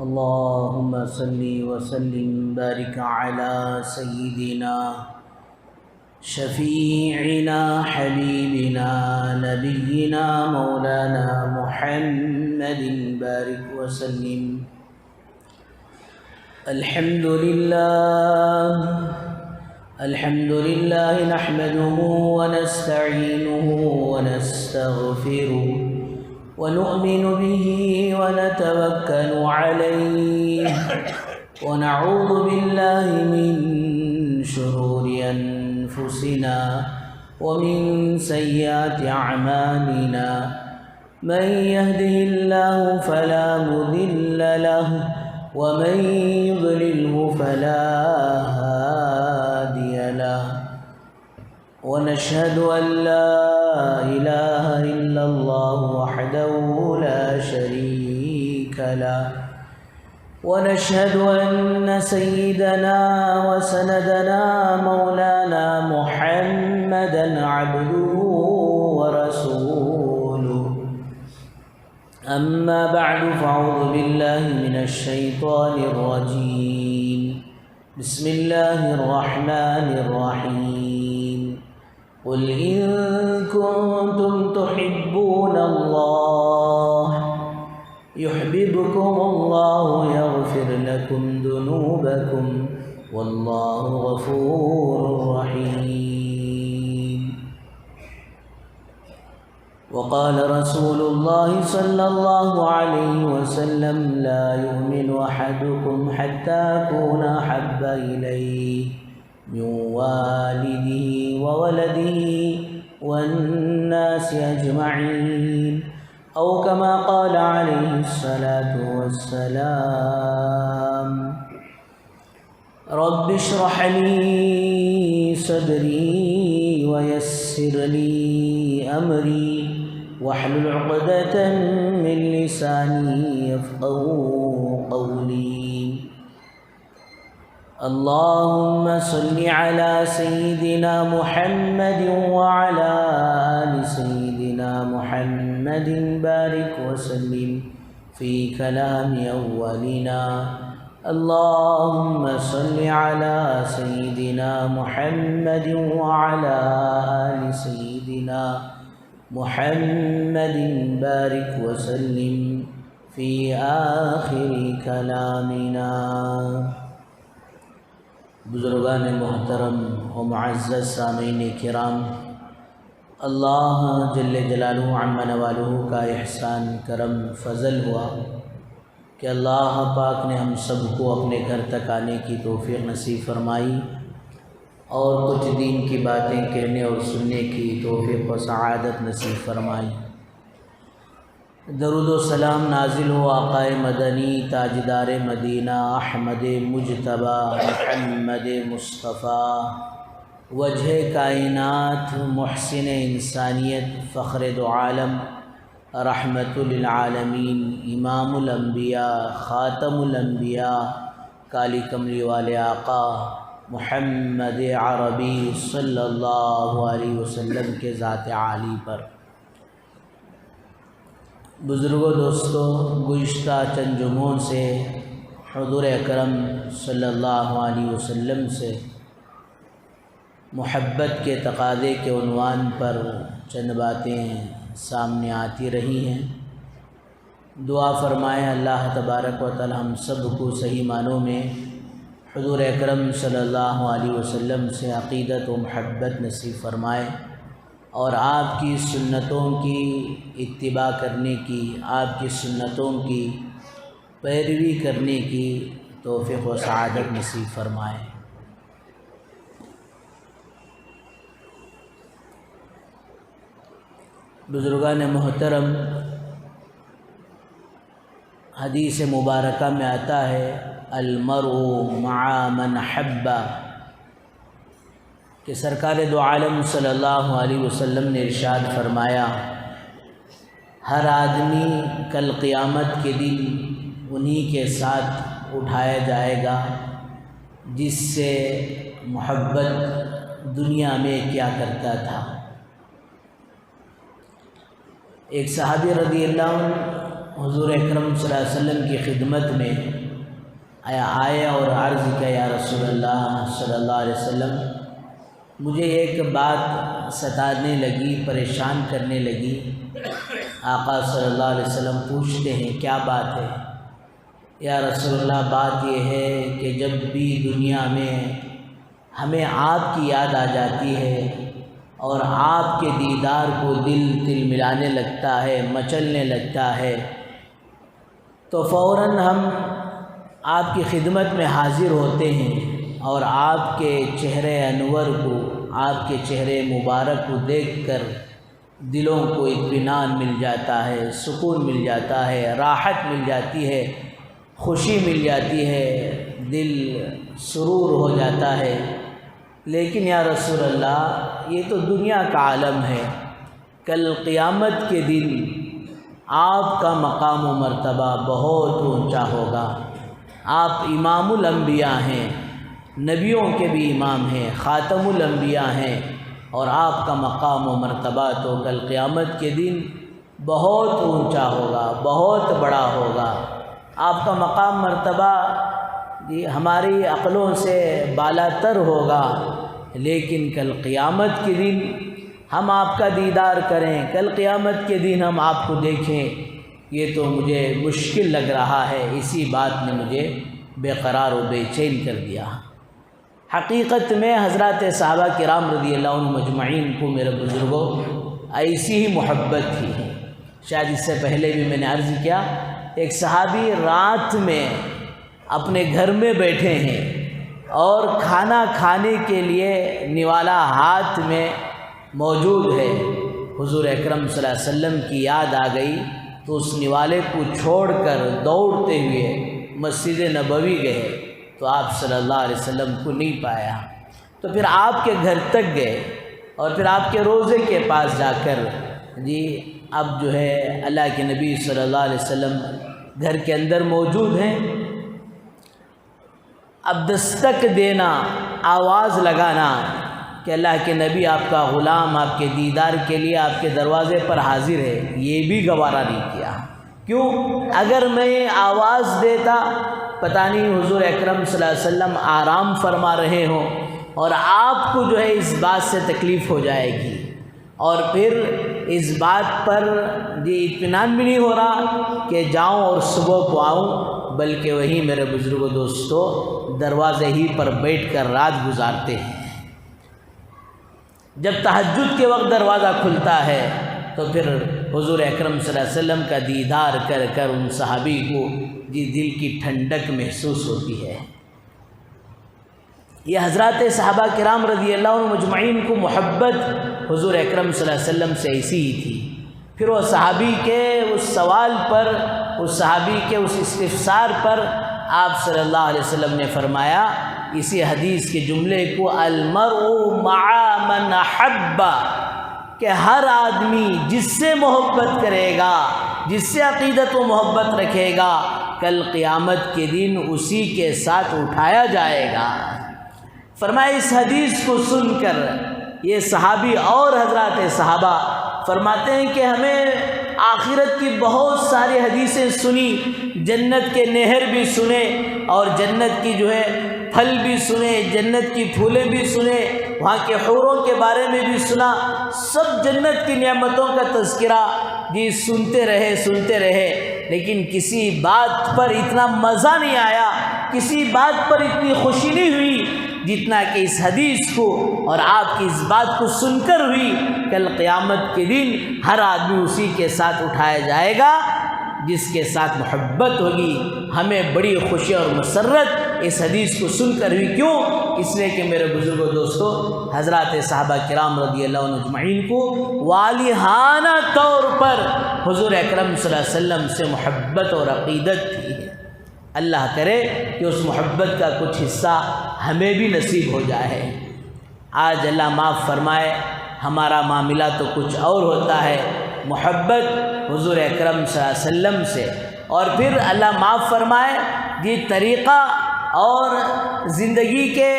اللهم صل وسلم بارك على سيدنا شفيعنا حبيبنا نبينا مولانا محمد بارك وسلم. الحمد لله نحمده ونستعينه ونستغفره ونؤمن به ونتوكل عليه ونعوذ بالله من شرور أنفسنا ومن سيئات أعمالنا. من يهده الله فلا مضل له ومن يضلله فلا هادي له. ونشهد أن لا إله إلا الله وحده لا شريك له. ونشهد أن سيدنا وسندنا مولانا محمدا عبده ورسوله. أما بعد فأعوذ بالله من الشيطان الرجيم. بسم الله الرحمن الرحيم. قل إن كنتم تحبون الله يحببكم الله يغفر لكم ذنوبكم والله غفور رحيم. وقال رسول الله صلى الله عليه وسلم لا يؤمن أحدكم حتى أكون أحب إليه من والده وولده والناس أجمعين، أو كما قال عليه الصلاة والسلام. رب اشرح لي صدري ويسر لي أمري واحلل عقدة من لساني يفقهوا قولي. اللهم صل على سيدنا محمد وعلى آل سيدنا محمد بارك وسلم في كلام أولنا. اللهم صل على سيدنا محمد وعلى آل سيدنا محمد بارك وسلم في آخر كلامنا. بزرگان محترم و معزز سامعین کرام، اللہ جل جلالہ عم نوالہ کا احسان کرم فضل ہوا کہ اللہ پاک نے ہم سب کو اپنے گھر تک آنے کی توفیق نصیب فرمائی اور کچھ دین کی باتیں کہنے اور سننے کی توفیق و سعادت نصیب فرمائی. درود و سلام نازل ہو آقا مدنی تاجدار مدینہ احمد مجتبی محمد مصطفیٰ وجہ کائنات محسن انسانیت فخر دو عالم رحمت للعالمین امام الانبیاء خاتم الانبیاء کالی کملی والے آقا محمد عربی صلی اللہ علیہ وسلم کے ذات عالی پر. بزرگوں دوستوں، گزشتہ چند جمعوں سے حضور اکرم صلی اللہ علیہ وسلم سے محبت کے تقاضے کے عنوان پر چند باتیں سامنے آتی رہی ہیں. دعا فرمائیں اللہ تبارک و تعالی ہم سب کو صحیح معنوں میں حضور اکرم صلی اللہ علیہ وسلم سے عقیدت و محبت نصیب فرمائے اور آپ کی سنتوں کی اتباع کرنے کی، آپ کی سنتوں کی پیروی کرنے کی توفیق و سعادت نصیب فرمائے. بزرگان محترم، حدیث مبارکہ میں آتا ہے المرء مع من حب، کہ سرکار دو عالم صلی اللہ علیہ وسلم نے ارشاد فرمایا ہر آدمی کل قیامت کے دن انہی کے ساتھ اٹھایا جائے گا جس سے محبت دنیا میں کیا کرتا تھا. ایک صحابی رضی اللہ عنہ حضور اکرم صلی اللہ علیہ وسلم کی خدمت میں آیا اور عرض کیا یا رسول اللہ صلی اللہ علیہ وسلم، مجھے ایک بات ستانے لگی، پریشان کرنے لگی۔ آقا صلی اللہ علیہ وسلم پوچھتے ہیں کیا بات ہے؟ یا رسول اللہ بات یہ ہے کہ جب بھی دنیا میں ہمیں آپ کی یاد آ جاتی ہے اور آپ کے دیدار کو دل ملانے لگتا ہے، مچلنے لگتا ہے، تو فوراً ہم آپ کی خدمت میں حاضر ہوتے ہیں اور آپ کے چہرے انور کو، آپ کے چہرے مبارک کو دیکھ کر دلوں کو اطمینان مل جاتا ہے، سکون مل جاتا ہے، راحت مل جاتی ہے، خوشی مل جاتی ہے، دل سرور ہو جاتا ہے۔ لیکن یا رسول اللہ یہ تو دنیا کا عالم ہے، کل قیامت کے دن آپ کا مقام و مرتبہ بہت اونچا ہوگا۔ آپ امام الانبیاء ہیں، نبیوں کے بھی امام ہیں، خاتم الانبیاء ہیں، اور آپ کا مقام و مرتبہ تو کل قیامت کے دن بہت اونچا ہوگا، بہت بڑا ہوگا۔ آپ کا مقام مرتبہ ہماری عقلوں سے بالا تر ہوگا، لیکن کل قیامت کے دن ہم آپ کا دیدار کریں، کل قیامت کے دن ہم آپ کو دیکھیں، یہ تو مجھے مشکل لگ رہا ہے۔ اسی بات نے مجھے بے قرار و بے چین کر دیا۔ حقیقت میں حضرات صحابہ کرام رضی اللہ عنہم مجمعین کو میرے بزرگوں ایسی ہی محبت تھی۔ شاید اس سے پہلے بھی میں نے عرض کیا، ایک صحابی رات میں اپنے گھر میں بیٹھے ہیں اور کھانا کھانے کے لیے نوالا ہاتھ میں موجود ہے، حضور اکرم صلی اللہ علیہ وسلم کی یاد آ گئی تو اس نوالے کو چھوڑ کر دوڑتے ہوئے مسجد نبوی گئے تو آپ صلی اللہ علیہ وسلم کو نہیں پایا، تو پھر آپ کے گھر تک گئے اور پھر آپ کے روضے کے پاس جا کر اب جو ہے اللہ کے نبی صلی اللہ علیہ وسلم گھر کے اندر موجود ہیں۔ اب دستک دینا، آواز لگانا کہ اللہ کے نبی آپ کا غلام آپ کے دیدار کے لیے آپ کے دروازے پر حاضر ہے، یہ بھی گوارا نہیں کیا۔ کیوں؟ اگر میں آواز دیتا، پتہ نہیں حضور اکرم صلی اللہ علیہ وسلم آرام فرما رہے ہوں اور آپ کو جو ہے اس بات سے تکلیف ہو جائے گی، اور پھر اس بات پر اطمینان بھی نہیں ہو رہا کہ جاؤں اور صبح کو آؤں، بلکہ وہی میرے بزرگوں دوستو دروازے ہی پر بیٹھ کر رات گزارتے ہیں۔ جب تہجد کے وقت دروازہ کھلتا ہے تو پھر حضور اکرم صلی اللہ علیہ وسلم کا دیدار کر کر ان صحابی کو دل کی ٹھنڈک محسوس ہوتی ہے۔ یہ حضرات صحابہ کرام رضی اللہ عنہ مجمعین کو محبت حضور اکرم صلی اللہ علیہ وسلم سے ایسی ہی تھی۔ پھر وہ صحابی کے اس سوال پر، اس صحابی کے اس استفسار پر آپ صلی اللہ علیہ وسلم نے فرمایا اسی حدیث کے جملے کو، المرء مع من احب، کہ ہر آدمی جس سے محبت کرے گا، جس سے عقیدت و محبت رکھے گا، کل قیامت کے دن اسی کے ساتھ اٹھایا جائے گا۔ فرمایا اس حدیث کو سن کر یہ صحابی اور حضرات صحابہ فرماتے ہیں کہ ہمیں آخرت کی بہت ساری حدیثیں سنی، جنت کے نہر بھی سنے اور جنت کی جو ہے پھل بھی سنے، جنت کی پھولیں بھی سنے، وہاں کے حوروں کے بارے میں بھی سنا، سب جنت کی نعمتوں کا تذکرہ سنتے رہے، لیکن کسی بات پر اتنا مزہ نہیں آیا، کسی بات پر اتنی خوشی نہیں ہوئی جتنا کہ اس حدیث کو اور آپ کی اس بات کو سن کر ہوئی۔ کل قیامت کے دن ہر آدمی اسی کے ساتھ اٹھایا جائے گا جس کے ساتھ محبت ہوگی۔ ہمیں بڑی خوشی اور مسرت اس حدیث کو سن کر ہوئی۔ کیوں؟ اس لیے کہ میرے بزرگوں دوستو حضرات صحابہ کرام رضی اللہ عنہ اجمعین کو والہانہ طور پر حضور اکرم صلی اللہ علیہ وسلم سے محبت اور عقیدت تھی۔ اللہ کرے کہ اس محبت کا کچھ حصہ ہمیں بھی نصیب ہو جائے۔ آج اللہ معاف فرمائے ہمارا معاملہ تو کچھ اور ہوتا ہے، محبت حضور اکرم صلی اللہ علیہ وسلم سے، اور پھر اللہ معاف فرمائے یہ طریقہ اور زندگی کے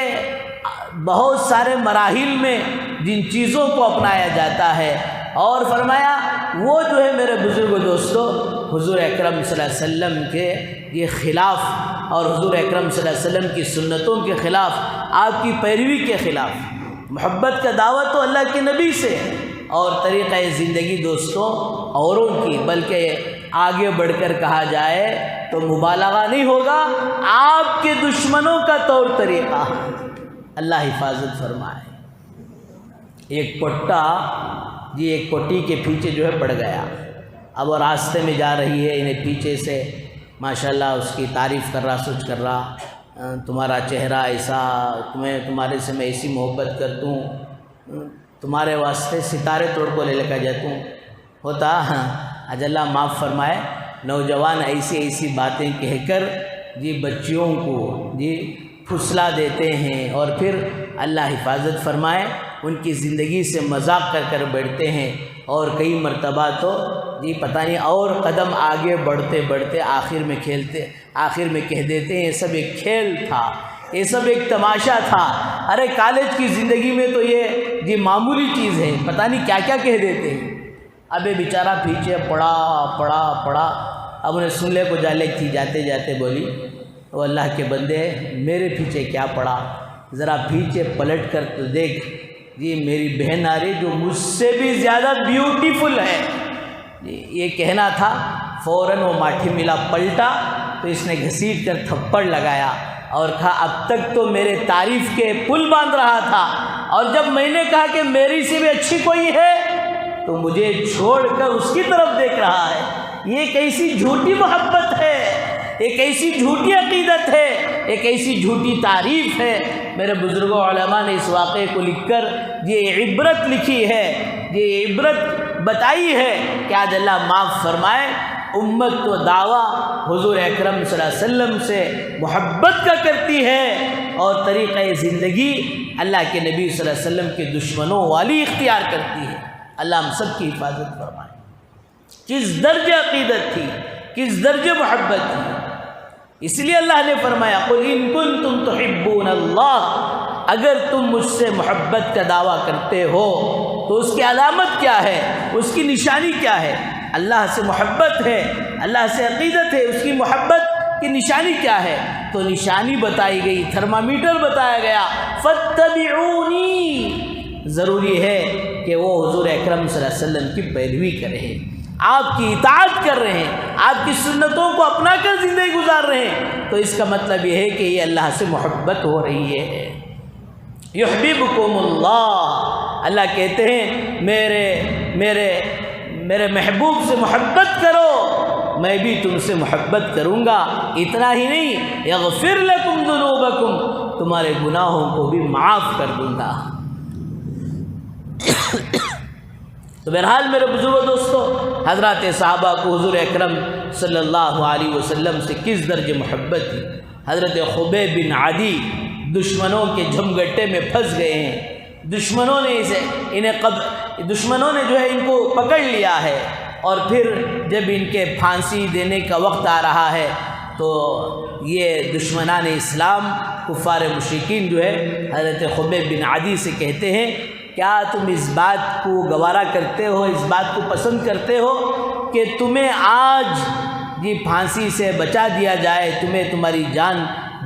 بہت سارے مراحل میں جن چیزوں کو اپنایا جاتا ہے، اور فرمایا وہ جو ہے میرے بزرگوں دوستو حضور اکرم صلی اللہ علیہ وسلم کے یہ خلاف اور حضور اکرم صلی اللہ علیہ وسلم کی سنتوں کے خلاف، آپ کی پیروی کے خلاف۔ محبت کا دعویٰ تو اللہ کے نبی سے ہے، اور طریقہ زندگی دوستوں اوروں کی، بلکہ آگے بڑھ کر کہا جائے تو مبالغہ نہیں ہوگا، آپ کے دشمنوں کا طور طریقہ۔ اللہ حفاظت فرمائے۔ ایک پٹا ایک پٹی کے پیچھے جو ہے پڑ گیا، اب وہ راستے میں جا رہی ہے، انہیں پیچھے سے ماشاءاللہ اس کی تعریف کر رہا، سوچ کر رہا، تمہارا چہرہ ایسا، تمہارے سے میں ایسی محبت کرتا ہوں، تمہارے واسطے ستارے توڑ کو لے کر جاتا ہوں۔ ہوتا اج اللہ معاف فرمائے، نوجوان ایسی باتیں کہہ کر بچیوں کو پھسلا دیتے ہیں، اور پھر اللہ حفاظت فرمائے ان کی زندگی سے مذاق کر بیٹھتے ہیں، اور کئی مرتبہ تو پتہ نہیں اور قدم آگے بڑھتے بڑھتے آخر میں کہہ دیتے ہیں یہ سب ایک کھیل تھا، یہ سب ایک تماشا تھا۔ ارے کالج کی زندگی میں تو یہ معمولی چیز ہے، پتہ نہیں کیا کیا کہہ دیتے ہیں۔ اب یہ بیچارہ پیچھے پڑا، اب انہیں سننے کو جالک تھی، جاتے جاتے بولی، وہ اللہ کے بندے میرے پیچھے کیا پڑا، ذرا پیچھے پلٹ کر تو دیکھ، میری بہن آ رہی جو مجھ سے بھی زیادہ بیوٹیفل ہے۔ یہ کہنا تھا، فوراً وہ ماٹھی ملا پلٹا تو اس نے گھسیٹ کر تھپڑ لگایا اور کہا اب تک تو میرے تعریف کے پل باندھ رہا تھا، اور جب میں نے کہا کہ میری سے بھی اچھی کوئی ہے تو مجھے چھوڑ کر اس کی طرف دیکھ رہا ہے۔ یہ کیسی جھوٹی محبت ہے، ایک ایسی جھوٹی عقیدت ہے، ایک ایسی جھوٹی تعریف ہے۔ میرے بزرگوں علماء نے اس واقعے کو لکھ کر یہ عبرت لکھی ہے، یہ عبرت بتائی ہے کہ آج اللہ معاف فرمائے، امت تو دعویٰ حضور اکرم صلی اللہ علیہ وسلم سے محبت کا کرتی ہے، اور طریقہ زندگی اللہ کے نبی صلی اللہ علیہ وسلم کے دشمنوں والی اختیار کرتی ہے۔ اللہ ہم سب کی حفاظت فرمائے۔ کس درجے عقیدت تھی، کس درجے محبت تھی، اس لیے اللہ نے فرمایا قل ان کنتم تحبون اللہ، اگر تم مجھ سے محبت کا دعویٰ کرتے ہو تو اس کی علامت کیا ہے، اس کی نشانی کیا ہے؟ اللہ سے محبت ہے، اللہ سے عقیدت ہے، اس کی محبت کی نشانی کیا ہے؟ تو نشانی بتائی گئی، تھرمامیٹر بتایا گیا، فاتبعونی، ضروری ہے کہ وہ حضور اکرم صلی اللہ علیہ وسلم کی پیروی کرے، آپ کی اطاعت کر رہے ہیں، آپ کی سنتوں کو اپنا کر زندگی گزار رہے ہیں، تو اس کا مطلب یہ ہے کہ یہ اللہ سے محبت ہو رہی ہے۔ یحببکم اللہ، اللہ کہتے ہیں میرے محبوب سے محبت کرو، میں بھی تم سے محبت کروں گا۔ اتنا ہی نہیں، یغفر لکم ذنوبکم، تمہارے گناہوں کو بھی معاف کر دوں گا۔ تو بہرحال میرے بزرگوں دوستو، حضرات صحابہ کو حضور اکرم صلی اللہ علیہ وسلم سے کس درجے محبت تھی۔ حضرت خبیب بن عدی دشمنوں کے جھمگٹے میں پھنس گئے ہیں، دشمنوں نے جو ہے ان کو پکڑ لیا ہے، اور پھر جب ان کے پھانسی دینے کا وقت آ رہا ہے تو یہ دشمنان اسلام کفار مشرکین جو ہے حضرت خبیب بن عدی سے کہتے ہیں کیا تم اس بات کو گوارا کرتے ہو، اس بات کو پسند کرتے ہو کہ تمہیں آج پھانسی سے بچا دیا جائے، تمہیں تمہاری جان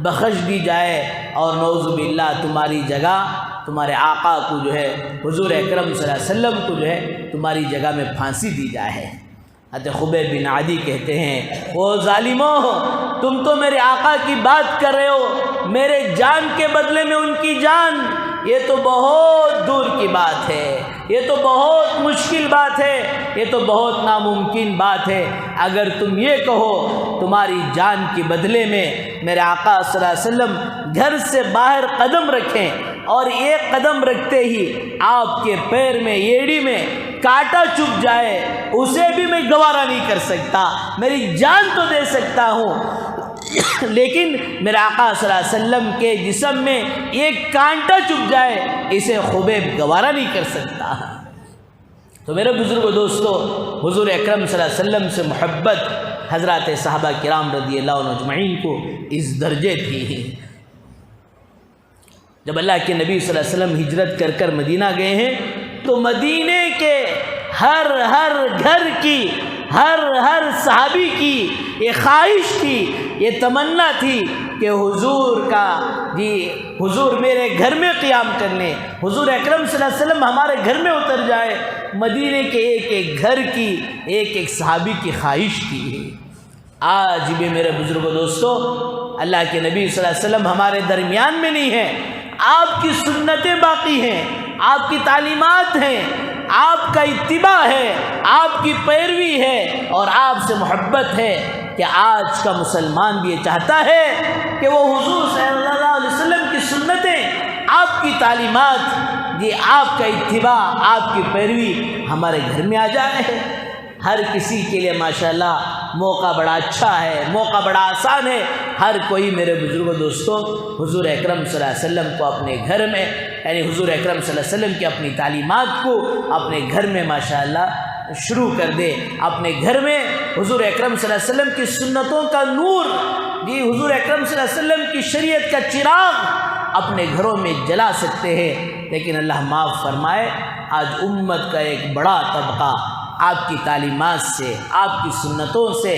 بخش دی جائے، اور نعوذ باللہ تمہاری جگہ تمہارے آقا کو جو ہے حضور اکرم صلی اللہ علیہ وسلم کو جو ہے تمہاری جگہ میں پھانسی دی جائے؟ حضرت خبیب بن عدی کہتے ہیں او ظالموں، تم تو میرے آقا کی بات کر رہے ہو، میرے جان کے بدلے میں ان کی جان، یہ تو بہت دور کی بات ہے، یہ تو بہت مشکل بات ہے، یہ تو بہت ناممکن بات ہے۔ اگر تم یہ کہو تمہاری جان کے بدلے میں میرے آقا صلی اللہ علیہ وسلم گھر سے باہر قدم رکھیں، اور ایک قدم رکھتے ہی آپ کے پیر میں، ایڑی میں کانٹا چبھ جائے، اسے بھی میں گوارا نہیں کر سکتا، میری جان تو دے سکتا ہوں لیکن میرے آقا صلی اللہ علیہ وسلم کے جسم میں ایک کانٹا چبھ جائے، اسے خبیب گوارا نہیں کر سکتا۔ تو میرے بزرگوں دوستو، حضور اکرم صلی اللہ علیہ وسلم سے محبت حضرات صحابہ کرام رضی اللہ عنہ اجمعین کو اس درجے تھی۔ جب اللہ کے نبی صلی اللہ علیہ وسلم ہجرت کر کر مدینہ گئے ہیں تو مدینے کے ہر گھر کی ہر صحابی کی یہ خواہش تھی، یہ تمنا تھی کہ حضور میرے گھر میں قیام کر لیں، حضور اکرم صلی اللہ علیہ وسلم ہمارے گھر میں اتر جائے۔ مدینے کے ایک گھر کی ایک صحابی کی خواہش تھی۔ آج بھی میرے بزرگوں دوستو، اللہ کے نبی صلی اللہ علیہ وسلم ہمارے درمیان میں نہیں ہیں، آپ کی سنتیں باقی ہیں، آپ کی تعلیمات ہیں، آپ کا اتباع ہے، آپ کی پیروی ہے اور آپ سے محبت ہے کہ آج کا مسلمان بھی یہ چاہتا ہے کہ وہ حضور صلی اللہ علیہ وسلم کی سنتیں، آپ کی تعلیمات، یہ آپ کا اتباع، آپ کی پیروی ہمارے گھر میں آ جائے۔ ہر کسی کے لیے ماشاءاللہ موقع بڑا اچھا ہے، موقع بڑا آسان ہے۔ ہر کوئی میرے بزرگوں دوستوں حضور اکرم صلی اللہ علیہ وسلم کو اپنے گھر میں، یعنی حضور اکرم صلی اللہ علیہ وسلم کی اپنی تعلیمات کو اپنے گھر میں ماشاءاللہ شروع کر دے۔ اپنے گھر میں حضور اکرم صلی اللہ علیہ وسلم کی سنتوں کا نور، حضور اکرم صلی اللہ علیہ وسلم کی شریعت کا چراغ اپنے گھروں میں جلا سکتے ہیں۔ لیکن اللہ معاف فرمائے، آج امت کا ایک بڑا طبقہ آپ کی تعلیمات سے، آپ کی سنتوں سے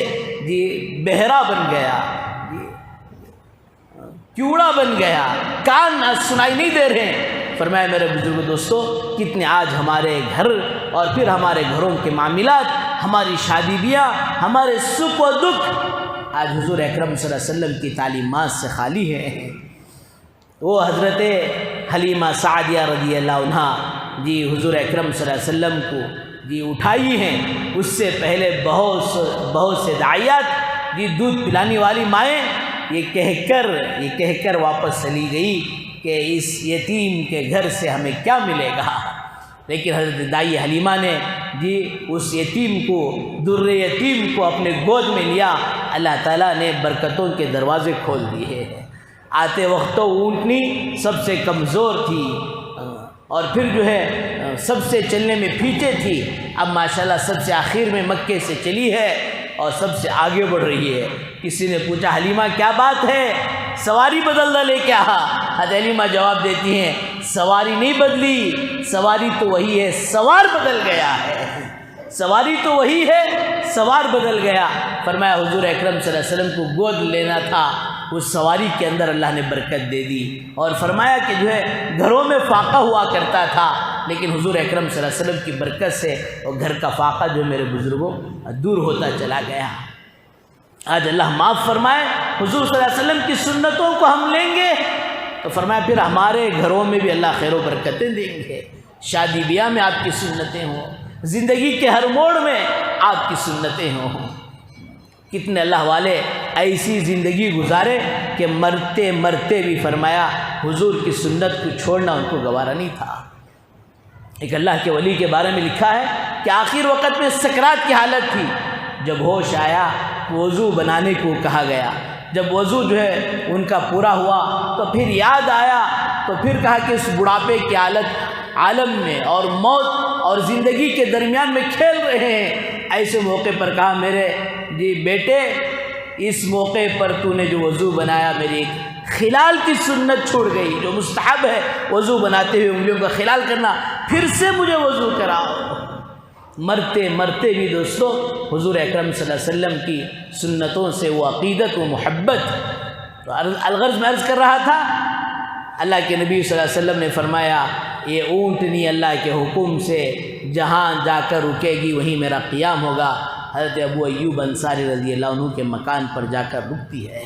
بہرا بن گیا، کیوڑا بن گیا، کان سنائی نہیں دے رہے ہیں۔ فرمایا میرے بزرگ دوستو، کتنے آج ہمارے گھر اور پھر ہمارے گھروں کے معاملات، ہماری شادی بیاہ، ہمارے سکھ و دکھ آج حضور اکرم صلی اللہ علیہ وسلم کی تعلیمات سے خالی ہیں۔ وہ حضرت حلیمہ سعدیہ رضی اللہ عنہا حضور اکرم صلی اللہ علیہ وسلم کو اٹھائی ہیں، اس سے پہلے بہت سے داعیات، دودھ پلانے والی مائیں یہ کہہ کر واپس چلی گئی کہ اس یتیم کے گھر سے ہمیں کیا ملے گا۔ لیکن حضرت دائی حلیمہ نے اس یتیم کو، در یتیم کو اپنے گود میں لیا، اللہ تعالیٰ نے برکتوں کے دروازے کھول دیے ہیں۔ آتے وقت تو اونٹنی سب سے کمزور تھی اور پھر سب سے چلنے میں پیچھے تھی، اب ماشاءاللہ سب سے آخر میں مکے سے چلی ہے اور سب سے آگے بڑھ رہی ہے۔ کسی نے پوچھا حلیمہ کیا بات ہے، سواری بدلنا لے کے آ؟ حضرت حلیمہ جواب دیتی ہیں، سواری نہیں بدلی، سواری تو وہی ہے، سوار بدل گیا ہے، سواری تو وہی ہے، سوار بدل گیا۔ فرمایا حضور اکرم صلی اللہ علیہ وسلم کو گود لینا تھا، اس سواری کے اندر اللہ نے برکت دے دی، اور فرمایا کہ گھروں میں فاقہ ہوا کرتا تھا، لیکن حضور اکرم صلی اللہ علیہ وسلم کی برکت سے وہ گھر کا فاقہ میرے بزرگوں دور ہوتا چلا گیا۔ آج اللہ معاف فرمائے، حضور صلی اللہ علیہ وسلم کی سنتوں کو ہم لیں گے تو فرمایا پھر ہمارے گھروں میں بھی اللہ خیر و برکتیں دیں گے۔ شادی بیاہ میں آپ کی سنتیں ہوں، زندگی کے ہر موڑ میں آپ کی سنتیں ہوں۔ کتنے اللہ والے ایسی زندگی گزارے کہ مرتے مرتے بھی فرمایا حضور کی سنت کو چھوڑنا ان کو گوارا نہیں تھا۔ ایک اللہ کے ولی کے بارے میں لکھا ہے کہ آخر وقت میں سکرات کی حالت تھی، جب ہوش آیا وضو بنانے کو کہا گیا، جب وضو ان کا پورا ہوا تو پھر یاد آیا، تو پھر کہا کہ اس بڑھاپے کی حالت عالم میں اور موت اور زندگی کے درمیان میں کھیل رہے ہیں۔ ایسے موقع پر کہا میرے بیٹے، اس موقع پر تو نے جو وضو بنایا میری ایک خلال کی سنت چھوڑ گئی، جو مستحب ہے وضو بناتے ہوئے انگلیوں کا خلال کرنا، پھر سے مجھے وضو کراؤ۔ مرتے مرتے بھی دوستو حضور اکرم صلی اللہ علیہ وسلم کی سنتوں سے وہ عقیدت و محبت۔ تو الغرض میں عرض کر رہا تھا، اللہ کے نبی صلی اللہ علیہ وسلم نے فرمایا یہ اونٹنی اللہ کے حکم سے جہاں جا کر رکے گی وہیں میرا قیام ہوگا۔ حضرت ابو ایوب انصاری رضی اللہ عنہ کے مکان پر جا کر رکتی ہے۔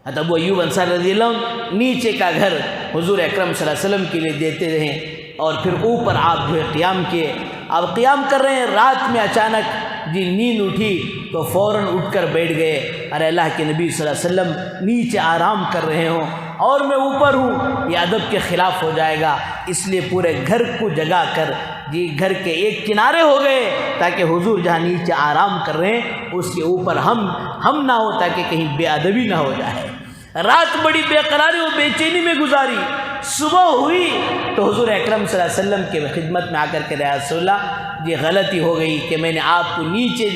حضرت ابو ایوب انصاری رضی اللہ عنہ نیچے کا گھر حضور اکرم صلی اللہ علیہ وسلم کے لیے دیتے رہے، اور پھر اوپر آپ قیام کیے۔ اب قیام کر رہے ہیں، رات میں اچانک نیند اٹھی تو فوراً اٹھ کر بیٹھ گئے۔ ارے اللہ کے نبی صلی اللہ علیہ وسلم نیچے آرام کر رہے ہوں اور میں اوپر ہوں، یہ ادب کے خلاف ہو جائے گا، اس لیے پورے گھر کو جگا کر گھر کے ایک کنارے ہو گئے تاکہ حضور جہاں نیچے آرام کر رہے ہیں اس کے اوپر ہم نہ ہو، تاکہ کہیں بے ادبی نہ ہو جائے۔ رات بڑی بے قراری و بے چینی میں گزاری۔ صبح ہوئی تو حضور اکرم صلی اللہ علیہ وسلم کے خدمت میں آ کر کے یا رسول اللہ یہ غلطی ہو گئی کہ میں نے آپ کو نیچے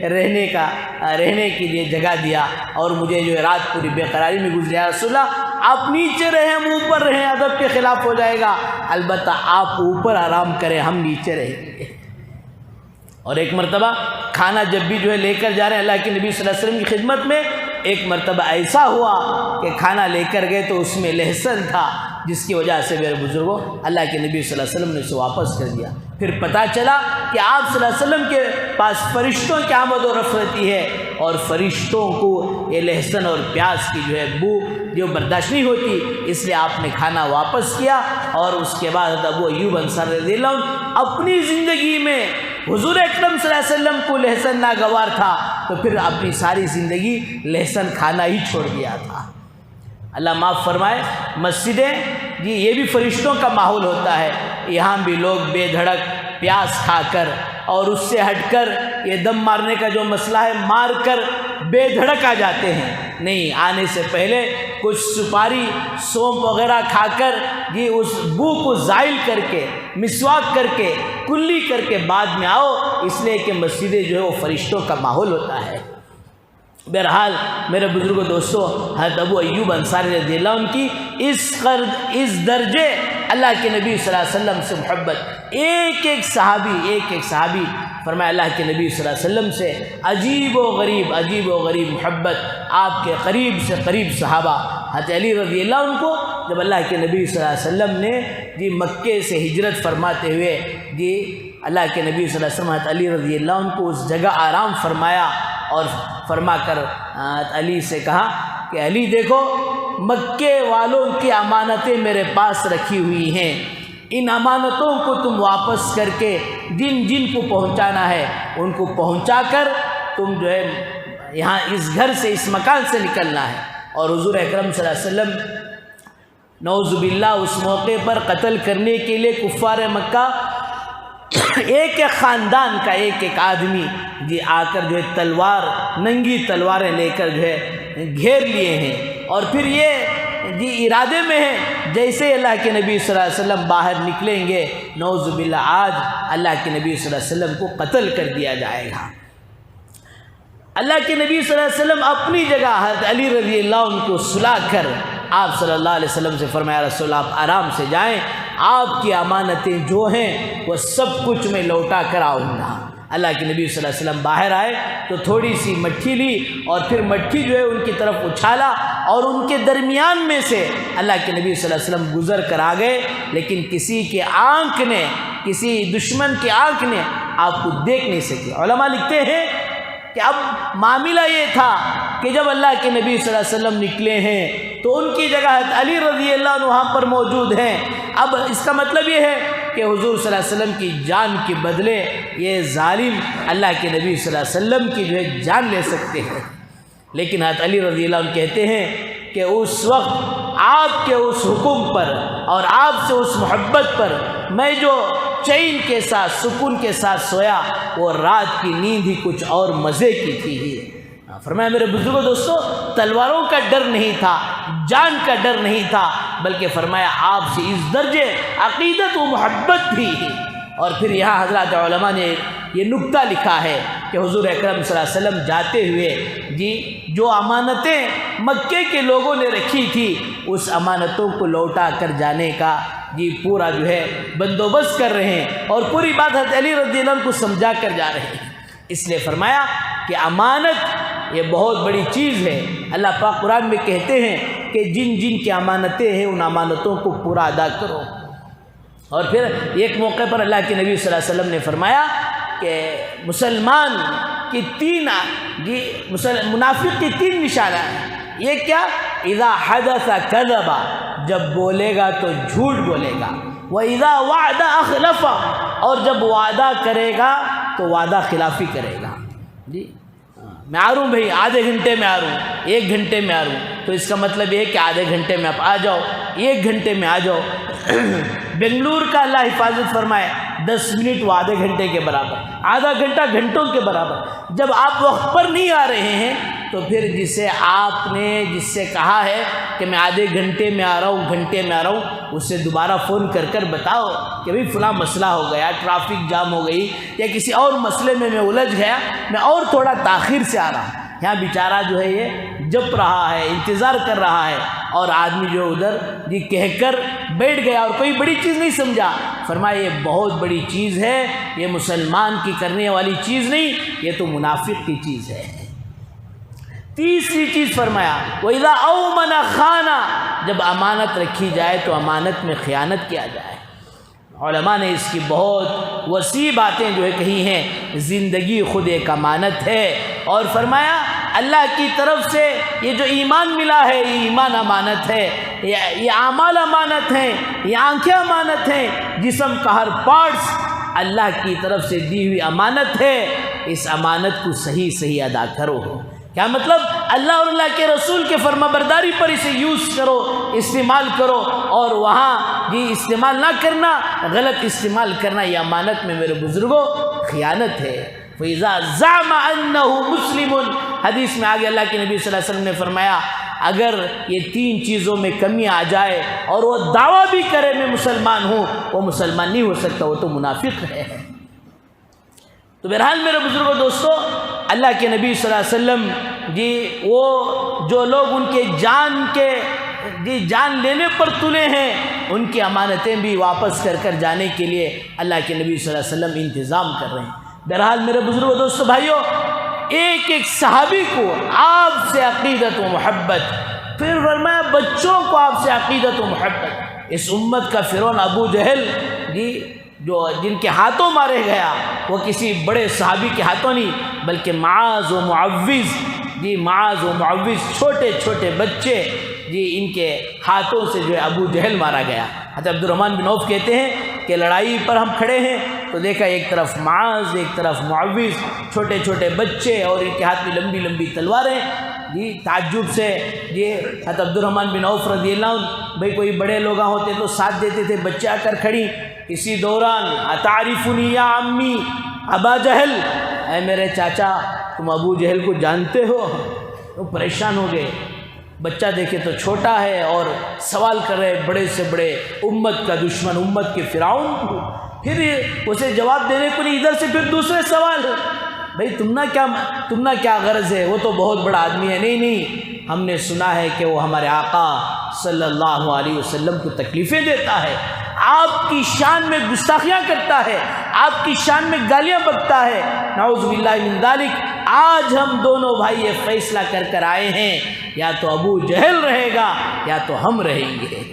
رہنے کے لیے جگہ دیا اور مجھے رات پوری بے قراری میں گزری۔ یا رسول اللہ آپ نیچے رہیں ہم اوپر رہیں، ادب کے خلاف ہو جائے گا، البتہ آپ اوپر آرام کریں ہم نیچے رہیں گے۔ اور ایک مرتبہ کھانا جب بھی جو ہے لے کر جا رہے ہیں اللہ کے نبی صلی اللہ علیہ وسلم کی خدمت میں، ایک مرتبہ ایسا ہوا کہ کھانا لے کر گئے تو اس میں لہسن تھا، جس کی وجہ سے میرے بزرگوں اللہ کے نبی صلی اللہ علیہ وسلم نے اسے واپس کر دیا۔ پھر پتہ چلا کہ آپ صلی اللہ علیہ وسلم کے پاس فرشتوں کی آمد و رفت رہتی ہے، اور فرشتوں کو یہ لہسن اور پیاز کی جو ہے بو جو برداشت نہیں ہوتی، اس لیے آپ نے کھانا واپس کیا۔ اور اس کے بعد ابو ایوب انصاری رضی اللہ عنہ اپنی زندگی میں حضور اکرم صلی اللہ علیہ وسلم کو لہسن ناگوار تھا، تو پھر اپنی ساری زندگی لہسن کھانا ہی چھوڑ دیا تھا۔ اللہ معاف فرمائے۔ مسجدیں جی یہ بھی فرشتوں کا ماحول ہوتا ہے، یہاں بھی لوگ بے دھڑک پیاز کھا کر اور اس سے ہٹ کر یہ دم مارنے کا جو مسئلہ ہے مار کر بے دھڑک آ جاتے ہیں، نہیں، آنے سے پہلے کچھ سپاری سونف وغیرہ کھا کر جی اس بو کو زائل کر کے مسواک کر کے کلی کر کے بعد میں آؤ، اس لیے کہ مسجدیں جو ہے وہ فرشتوں کا ماحول ہوتا ہے۔ بہرحال میرے بزرگوں دوستو، حضرت ابو ایوب انصاری رضی اللہ عنہ کی اس درجے اللہ کے نبی صلی اللہ علیہ وسلم سے محبت، ایک ایک صحابی فرمایا اللہ کے نبی صلی اللہ علیہ وسلم سے عجیب و غریب محبت۔ آپ کے قریب سے قریب صحابہ حضرت علی رضی اللہ عنہ کو جب اللہ کے نبی صلی اللہ علیہ وسلم نے جی مکے سے ہجرت فرماتے ہوئے جی اللہ کے نبی صلی اللہ علیہ وسلم حضرت علی رضی اللہ عنہ کو اس جگہ آرام فرمایا، اور فرما کر علی سے کہا کہ علی دیکھو، مکے والوں کی امانتیں میرے پاس رکھی ہوئی ہیں، ان امانتوں کو تم واپس کر کے جن جن کو پہنچانا ہے ان کو پہنچا کر تم جو ہے یہاں اس گھر سے اس مکان سے نکلنا ہے۔ اور حضور اکرم صلی اللہ علیہ وسلم نعوذ باللہ اس موقع پر قتل کرنے کے لیے کفار مکہ ایک ایک خاندان کا ایک ایک آدمی جی آ کر جو ہے تلوار، ننگی تلواریں لے کر جو ہے گھیر لیے ہیں، اور پھر یہ جی ارادے میں ہے جیسے اللہ کے نبی صلی اللہ علیہ وسلم باہر نکلیں گے نعوذ باللہ آج اللہ کے نبی صلی اللہ علیہ وسلم کو قتل کر دیا جائے گا۔ اللہ کے نبی صلی اللہ علیہ وسلم اپنی جگہ حضرت علی رضی اللہ عنہ کو سلا کر آپ صلی اللہ علیہ وسلم سے فرمایا رسول آپ آرام سے جائیں، آپ کی امانتیں جو ہیں وہ سب کچھ میں لوٹا کر آؤں گا۔ اللہ کے نبی صلی اللہ علیہ وسلم باہر آئے تو تھوڑی سی مٹھی لی، اور پھر مٹھی جو ہے ان کی طرف اچھالا، اور ان کے درمیان میں سے اللہ کے نبی صلی اللہ علیہ وسلم گزر کر آ گئے، لیکن کسی کے آنکھ نے، کسی دشمن کی آنکھ نے آپ کو دیکھ نہیں سکی۔ علماء لکھتے ہیں کہ اب معاملہ یہ تھا کہ جب اللہ کے نبی صلی اللہ علیہ وسلم نکلے ہیں تو ان کی جگہ علی رضی اللہ عنہ وہاں پر موجود ہیں۔ اب اس کا مطلب یہ ہے کہ حضور صلی اللہ علیہ وسلم کی جان کے بدلے یہ ظالم اللہ کے نبی صلی اللہ علیہ وسلم کی جو ہے جان لے سکتے ہیں، لیکن حضرت علی رضی اللہ عنہ کہتے ہیں کہ اس وقت آپ کے اس حکم پر اور آپ سے اس محبت پر میں جو چین کے ساتھ سکون کے ساتھ سویا، وہ رات کی نیند ہی کچھ اور مزے کی تھی ہی۔ فرمایا میرے بزرگوں دوستو، تلواروں کا ڈر نہیں تھا، جان کا ڈر نہیں تھا، بلکہ فرمایا آپ سے اس درجے عقیدت و محبت بھی ہے۔ اور پھر یہاں حضرات علماء نے یہ نکتہ لکھا ہے کہ حضور اکرم صلی اللہ علیہ وسلم جاتے ہوئے جی جو امانتیں مکے کے لوگوں نے رکھی تھی اس امانتوں کو لوٹا کر جانے کا جی پورا جو ہے بندوبست کر رہے ہیں، اور پوری بات حضرت علی رضی اللہ عنہ کو سمجھا کر جا رہے ہیں۔ اس لیے فرمایا کہ امانت یہ بہت بڑی چیز ہے۔ اللہ پاک قرآن میں کہتے ہیں کہ جن جن کی امانتیں ہیں ان امانتوں کو پورا ادا کرو۔ اور پھر ایک موقع پر اللہ کے نبی صلی اللہ علیہ وسلم نے فرمایا کہ مسلمان کی منافق کی تین نشانہ ہیں۔ یہ کیا؟ اذا حدث کذب، جب بولے گا تو جھوٹ بولے گا، وَإِذَا وَعْدَ أَخْلَفَ، اور جب وعدہ کرے گا تو وعدہ خلافی کرے گا۔ جی میں آ رہا ہوں بھائی، آدھے گھنٹے میں آ رہا ہوں، 1 گھنٹے میں آ رہا ہوں، تو اس کا مطلب یہ کہ آدھے گھنٹے میں آپ آ جاؤ، 1 گھنٹے میں آ جاؤ۔ بنگلور کا اللہ حفاظت فرمائے 10 منٹ وہ آدھے گھنٹے کے برابر، آدھا گھنٹہ گھنٹوں کے برابر۔ جب آپ وقت پر نہیں آ رہے ہیں تو پھر جسے آپ نے جس سے کہا ہے کہ میں آدھے گھنٹے میں آ رہا ہوں، گھنٹے میں آ رہا ہوں، اس سے دوبارہ فون کر کر بتاؤ کہ بھئی فلاں مسئلہ ہو گیا، ٹرافک جام ہو گئی، یا کسی اور مسئلے میں الجھ گیا، میں اور تھوڑا تاخیر سے آ رہا ہوں۔ یہاں بیچارہ جو ہے یہ جپ رہا ہے، انتظار کر رہا ہے، اور آدمی جو ادھر جی کہہ کر بیٹھ گیا اور کوئی بڑی چیز نہیں سمجھا. فرمایا یہ بہت بڑی چیز ہے، یہ مسلمان کی کرنے والی چیز نہیں، یہ تو منافق کی چیز ہے. تیسری چیز فرمایا وَإِذَا أَوْمَنَ خَانَ، جب امانت رکھی جائے تو امانت میں خیانت کیا جائے. علماء نے اس کی بہت وسیع باتیں جو ہے کہی ہیں. زندگی خود ایک امانت ہے، اور فرمایا اللہ کی طرف سے یہ جو ایمان ملا ہے یہ ایمان امانت ہے، یہ اعمال امانت ہیں، یہ آنکھیں امانت ہیں، جسم کا ہر پارٹس اللہ کی طرف سے دی ہوئی امانت ہے. اس امانت کو صحیح ادا کرو. کیا مطلب؟ اللہ اور اللہ کے رسول کے فرما برداری پر اسے یوز کرو، استعمال کرو، اور وہاں جی استعمال نہ کرنا، غلط استعمال کرنا، یہ امانت میں میرے بزرگوں خیانت ہے. فَإِذَا زَعْمَ أَنَّهُ مُسْلِمٌ، حدیث میں آگے اللہ کے نبی صلی اللہ علیہ وسلم نے فرمایا اگر یہ تین چیزوں میں کمی آ جائے اور وہ دعویٰ بھی کرے میں مسلمان ہوں، وہ مسلمان نہیں ہو سکتا، وہ تو منافق ہے. تو بہرحال میرے بزرگوں دوستو، اللہ کے نبی صلی اللہ علیہ وسلم جی وہ جو لوگ ان کے جان لینے پر تلے ہیں، ان کی امانتیں بھی واپس کر جانے کے لیے اللہ کے نبی صلی اللہ علیہ وسلم انتظام کر رہے ہیں. بہرحال میرے بزرگوں دوستو بھائیوں، ایک صحابی کو آپ سے عقیدت و محبت، پھر فرمایا بچوں کو آپ سے عقیدت و محبت. اس امت کا فرعون ابو جہل جی جن کے ہاتھوں مارے گیا، وہ کسی بڑے صحابی کے ہاتھوں نہیں بلکہ معاذ و معوذ چھوٹے چھوٹے بچے جی ان کے ہاتھوں سے جو ہے ابو جہل مارا گیا. حضرت عبد الرحمن بن عوف کہتے ہیں کہ لڑائی پر ہم کھڑے ہیں تو دیکھا ایک طرف معاذ، ایک طرف معوذ، چھوٹے چھوٹے بچے اور ان کے ہاتھ میں لمبی لمبی تلواریں. جی تعجب سے یہ حضرت عبد الرحمن بن عوف رضی اللہ عنہ، بھئی کوئی بڑے لوگ ہوتے تو ساتھ دیتے تھے، بچے آ کر کھڑی. اسی دوران اتعرفنی یا عمی ابا جہل، اے میرے چاچا تم ابو جہل کو جانتے ہو؟ تو پریشان ہو گئے. بچہ دیکھے تو چھوٹا ہے اور سوال کر رہے بڑے سے بڑے امت کا دشمن، امت کے فرعون کو. پھر اسے جواب دینے کو نہیں، ادھر سے پھر دوسرے سوال، بھئی تم کیا غرض ہے؟ وہ تو بہت بڑا آدمی ہے. نہیں، ہم نے سنا ہے کہ وہ ہمارے آقا صلی اللہ علیہ وسلم کو تکلیفیں دیتا ہے، آپ کی شان میں گستاخیاں کرتا ہے، آپ کی شان میں گالیاں بکتا ہے. نعوذ باللہ من ذالک. آج ہم دونوں بھائی یہ فیصلہ کر آئے ہیں، یا تو ابو جہل رہے گا یا تو ہم رہیں گے.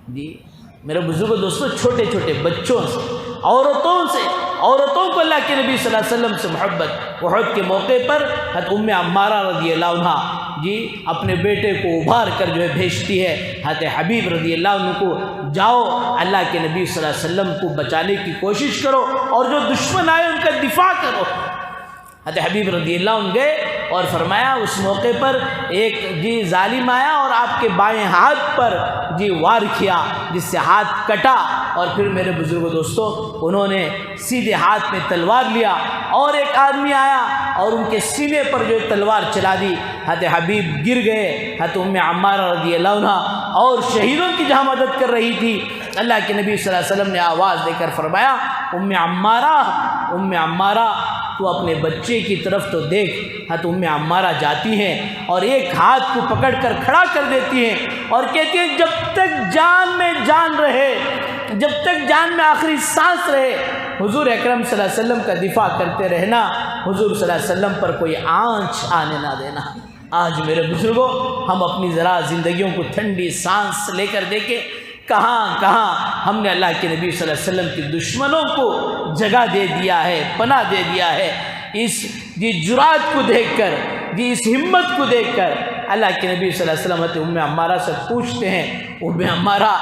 جی میرے بزرگوں دوستوں، چھوٹے چھوٹے بچوں سے، عورتوں کو اللہ کے نبی صلی اللہ علیہ وسلم سے محبت. احد کے موقع پر حضرت ام عمارہ رضی اللہ عنہ جی اپنے بیٹے کو ابھار کر جو ہے بھیجتی ہے حضرت حبیب رضی اللہ عنہ کو، جاؤ اللہ کے نبی صلی اللہ علیہ وسلم کو بچانے کی کوشش کرو اور جو دشمن آئے ان کا دفاع کرو. حضرت حبیب رضی اللہ عنہ گئے اور فرمایا اس موقع پر ایک جی ظالم آیا اور آپ کے بائیں ہاتھ پر جی وار کیا، جس سے ہاتھ کٹا. اور پھر میرے بزرگوں دوستوں، انہوں نے سیدھے ہاتھ میں تلوار لیا اور ایک آدمی آیا اور ان کے سینے پر جو تلوار چلا دی. حضرت حبیب گر گئے. حضرت ام عمارہ رضی اللہ عنہ اور شہیدوں کی جہاں مدد کر رہی تھی، اللہ کے نبی صلی اللہ علیہ وسلم نے آواز دے کر فرمایا ام عمارہ تو اپنے بچے کی طرف تو دیکھ. حضرت ام عمارہ جاتی ہیں اور ایک ہاتھ کو پکڑ کر کھڑا کر دیتی ہیں اور کہتی ہیں جب تک جان میں جان رہے، جب تک جان میں آخری سانس رہے، حضور اکرم صلی اللہ علیہ وسلم کا دفاع کرتے رہنا، حضور صلی اللہ علیہ وسلم پر کوئی آنچ آنے نہ دینا. آج میرے بزرگوں، ہم اپنی ذرا زندگیوں کو ٹھنڈی سانس لے کر دیکھیں، کہاں ہم نے اللہ کے نبی صلی اللہ علیہ وسلم کی دشمنوں کو جگہ دے دیا ہے، پناہ دے دیا ہے. اس جرات کو دیکھ کر، اس ہمت کو دیکھ کر اللہ کے نبی صلی اللہ علیہ وسلم ام عمارہ سے پوچھتے ہیں، ام عمارہ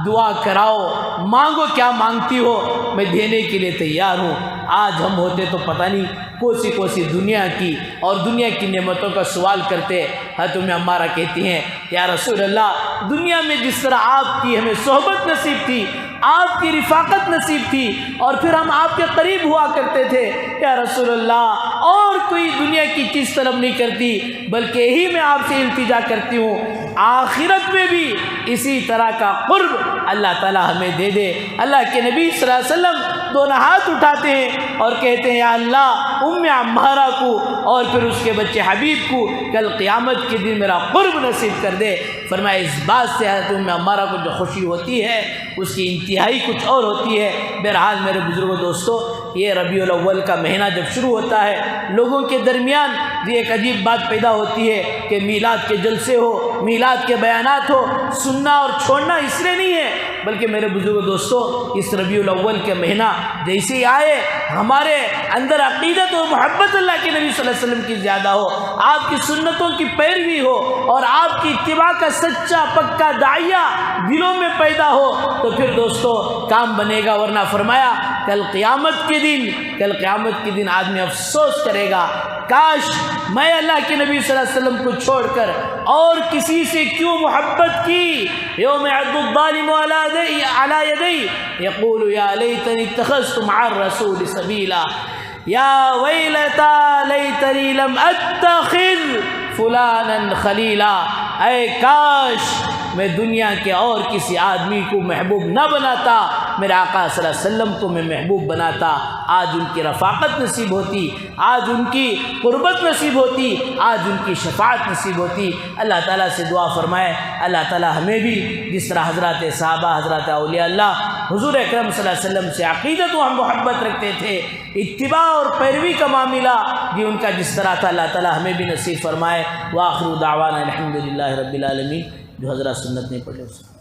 دعا کراؤ، مانگو کیا مانگتی ہو، میں دینے کے لیے تیار ہوں. آج ہم ہوتے تو پتہ نہیں کوسی دنیا کی اور دنیا کی نعمتوں کا سوال کرتے. حضرت ام عمارہ کہتی ہیں یا رسول اللہ، دنیا میں جس طرح آپ کی ہمیں صحبت نصیب تھی، آپ کی رفاقت نصیب تھی اور پھر ہم آپ کے قریب ہوا کرتے تھے، یا رسول اللہ اور کوئی دنیا کی چیز طلب نہیں کرتی بلکہ یہی میں آپ سے التجا کرتی ہوں، آخرت میں بھی اسی طرح کا قرب اللہ تعالی ہمیں دے دے. اللہ کے نبی صلی اللہ علیہ وسلم دونوں ہاتھ اٹھاتے ہیں اور کہتے ہیں یا اللہ ام عمارہ کو اور پھر اس کے بچے حبیب کو کل قیامت کے دن میرا قرب نصیب کر دے۔ فرمایا اس بات سے حضرت ام عمارہ کو جو خوشی ہوتی ہے اس کی انتہائی کچھ اور ہوتی ہے۔ بہرحال میرے بزرگوں دوستو، یہ ربیع الاول کا مہینہ جب شروع ہوتا ہے لوگوں کے درمیان یہ ایک عجیب بات پیدا ہوتی ہے کہ میلاد کے جلسے ہو، میلاد کے بیانات ہو، سننا اور چھوڑنا اس لیے نہیں ہے، بلکہ میرے بزرگوں دوستو اس ربیع الاول کے مہینہ جیسے ہی آئے ہمارے اندر عقیدت و محبت اللہ کے نبی صلی اللہ علیہ وسلم کی زیادہ ہو، آپ کی سنتوں کی پیروی ہو اور آپ کی اتباع کا سچا پکا داعیہ دلوں میں پیدا ہو تو پھر دوستو کام بنے گا، ورنہ فرمایا کل قیامت کے دن آدمی افسوس کرے گا کاش میں اللہ کے نبی صلی اللہ علیہ وسلم کو چھوڑ کر اور کسی سے کیوں محبت کی۔ یوم یعض الظالم علی یدیہ یقول یا لیتنی اتخذت مع الرسول سبیلا یا ویلتا لیتنی لم اتخذ فلانا خلیلا، اے کاش میں دنیا کے اور کسی آدمی کو محبوب نہ بناتا، میرے آقا صلی اللہ علیہ وسلم کو میں محبوب بناتا، آج ان کی رفاقت نصیب ہوتی، آج ان کی قربت نصیب ہوتی، آج ان کی شفاعت نصیب ہوتی۔ اللہ تعالیٰ سے دعا فرمائے اللہ تعالیٰ ہمیں بھی جس طرح حضرات صحابہ، حضرات اولیاء اللہ حضور اکرم صلی اللہ علیہ وسلم سے عقیدت و محبت رکھتے تھے، اتباع اور پیروی کا معاملہ بھی ان کا جس طرح تھا، اللہ تعالیٰ ہمیں بھی نصیب فرمائے۔ وآخر دعوانا الحمدللہ رب العالمین۔ جو حضرات سنت نہیں پڑھے